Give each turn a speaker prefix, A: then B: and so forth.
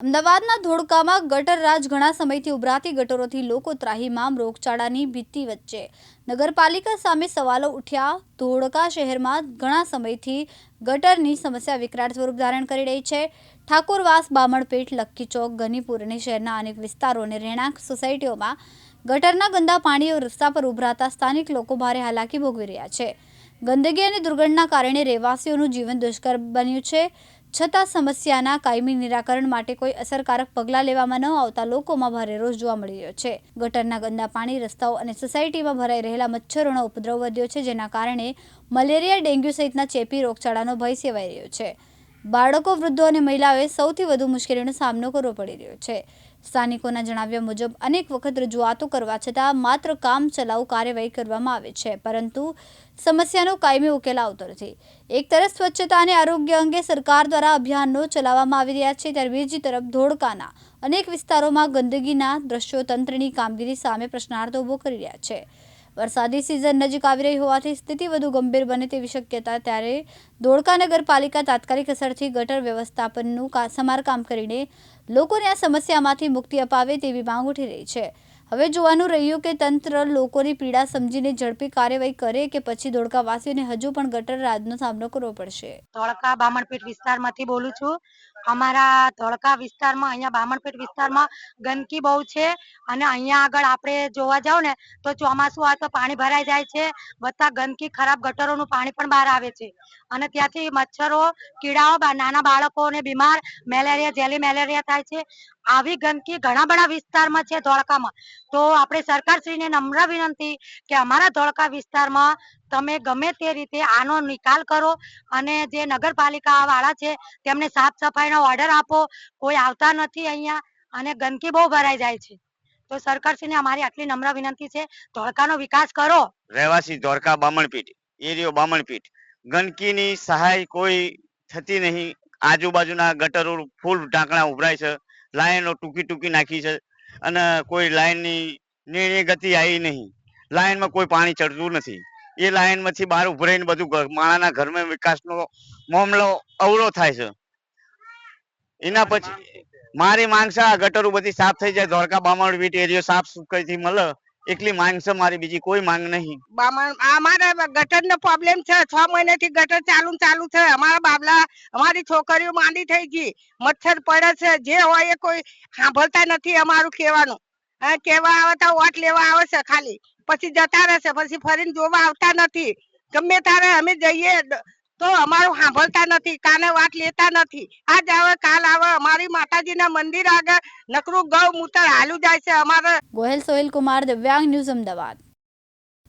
A: અમદાવાદના ધોળકામાં ગટર રાજ ઘણા સમયથી ઉભરાતી ગટરોથી લોકો ત્રાહિમામ રોગચાળાની ભીતિ વચ્ચે નગરપાલિકા સામે સવાલો ઉઠ્યા। ધોળકા શહેરમાં ઘણા સમયથી ગટરની સમસ્યા વિકરાળ સ્વરૂપ ધારણ કરી રહી છે। ઠાકોરવાસ, બામણપેટ, લક્કી ચોક, ગનીપુર અને શહેરના અનેક વિસ્તારો અને રહેણાંક સોસાયટીઓમાં ગટરના ગંદા પાણીઓ રસ્તા પર ઉભરાતા સ્થાનિક લોકો ભારે હાલાકી ભોગવી રહ્યા છે। ગંદકી અને દુર્ગંધના કારણે રહેવાસીઓનું જીવન દુષ્કર બન્યું છે। છતાં સમસ્યાના કાયમી નિરાકરણ માટે કોઈ અસરકારક પગલાં લેવામાં ન આવતા લોકોમાં ભારે રોષ જોવા મળી રહ્યો છે। ગટરના ગંદા પાણી, રસ્તાઓ અને સોસાયટીમાં ભરાઈ રહેલા મચ્છરોનો ઉપદ્રવ વધ્યો છે, જેના કારણે મલેરિયા, ડેન્ગ્યુ સહિતના ચેપી રોગચાળાનો ભય સેવાઈ રહ્યો છે। બાળકો, વૃદ્ધો અને મહિલાઓએ સૌથી વધુ મુશ્કેલીનો સામનો કરવો પડી રહ્યો છે। સ્થાનિકોના જણાવ્યા મુજબ અનેક વખત રજૂઆતો કરવા છતાં માત્ર કામચલાઉ કાર્યવાહી કરવામાં આવે છે, પરંતુ સમસ્યાનો કાયમી ઉકેલ આવતો નથી। એક તરફ સ્વચ્છતા અને આરોગ્ય અંગે સરકાર દ્વારા અભિયાનો ચલાવવામાં આવી રહ્યા છે, ત્યારે બીજી તરફ ધોળકાના અનેક વિસ્તારોમાં ગંદકીના દ્રશ્યો તંત્રની કામગીરી સામે પ્રશ્નાર્થ ઊભો કરી રહ્યા છે। વરસાદી સિઝન નજીક આવી રહી હોવાથી સ્થિતિ વધુ ગંભીર બને તેવી શક્યતા, ત્યારે ધોળકા નગરપાલિકા તાત્કાલિક અસરથી ગટર વ્યવસ્થાપનનું સમારકામ કરીને લોકોને આ સમસ્યામાંથી મુક્તિ અપાવે તેવી માંગ ઉઠી રહી છે। હવે જોવાનું રહ્યું કે તંત્ર લોકોની પીડા સમજીને ઝડપી કાર્યવાહી કરે કે પછી ધોળકાવાસીઓને હજુ પણ ગટર રાજનો સામનો કરવો પડશે।
B: ધોળકા બામણપેટ વિસ્તારમાંથી બોલું છું। અમારા ધોળકા વિસ્તારમાં, અહીંયા બામણપેટ વિસ્તારમાં ગંદકી બહુ છે અને અહીંયા આગળ આપણે જોવા જાવ ને તો ચોમાસું આવે તો પાણી ભરાઈ જાય છે, બધા ગંદકી, ખરાબ ગટરોનું પાણી પણ બહાર આવે છે અને ત્યાંથી મચ્છરો, કીડાઓ, નાના બાળકોને બીમાર, મેલેરિયા, જેલી મેલેરિયા થાય છે। આવી ગંદકી ઘણા બધા વિસ્તારમાં છે ધોળકામાં। તો આપણે સરકારશ્રીને નમ્ર વિનંતી કે અમારા ધોળકા વિસ્તારમાં તમે ગમે તે રીતે આનો નિકાલ કરો અને જે નગરપાલિકા વાળા છે તેમને સાફ સફાઈનો ઓર્ડર આપો। કોઈ આવતા નથી અહીંયા અને ગંદકી બહુ ભરાઈ જાય છે। તો સરકારશ્રીને અમારી આટલી નમ્ર વિનંતી છે, ધોળકાનો વિકાસ કરો।
C: રહેવાસી ધોળકા બામણપીઠ, એરિયો બામણપીઠ, ગંદકીની સહાય કોઈ થતી નહીં। આજુબાજુના ગટરો ફૂલ ઢાંકણા ઉભરાય છે, લાઈનો ટૂંકી નાખી છે અને કોઈ લાઈનની નિર્ણય ગતિ આવી નહીં। લાઈનમાં કોઈ પાણી ચડતું નથી। એ લાઈનમાંથી બહાર ઉભરાઈને બધું માણાના ઘરમાં વિકાસનો મામલો અવળો થાય છે। એના પછી મારી માંગ છે આ ગટરો બધી સાફ થઈ જાય, ધોળકા બામણપીઠ એરિયો સાફ સુથરાથી મળે, એટલી માંગ છે મારી, બીજી કોઈ માંગ નહીં।
D: અમારે ગટર નો પ્રોબ્લેમ છે। 6 મહિનાથી ગટર ચાલુ છે। અમારા બાબલા, અમારી છોકરીઓ માંદી થઈ ગઈ, મચ્છર પડે છે। જે હોય એ કોઈ સાંભળતા નથી અમારું કહેવાનું। કેવા આવે તો વોટ લેવા આવે છે ખાલી, પછી જતા રહેશે, પછી ફરીને જોવા આવતા નથી। ગમે ત્યારે અમે જઈએ તો અમારું સાંભળતા નથી, કાને વાત લેતા નથી। આજ આવે કાલ આવે, અમારી માતાજીના મંદિર આગળ નકરું ગૌ મૂત્ર હાલું જાય છે અમારે।
A: ગોહિલ સોહિલ કુમાર, દિવ્યાંગ ન્યૂઝ, અમદાવાદ।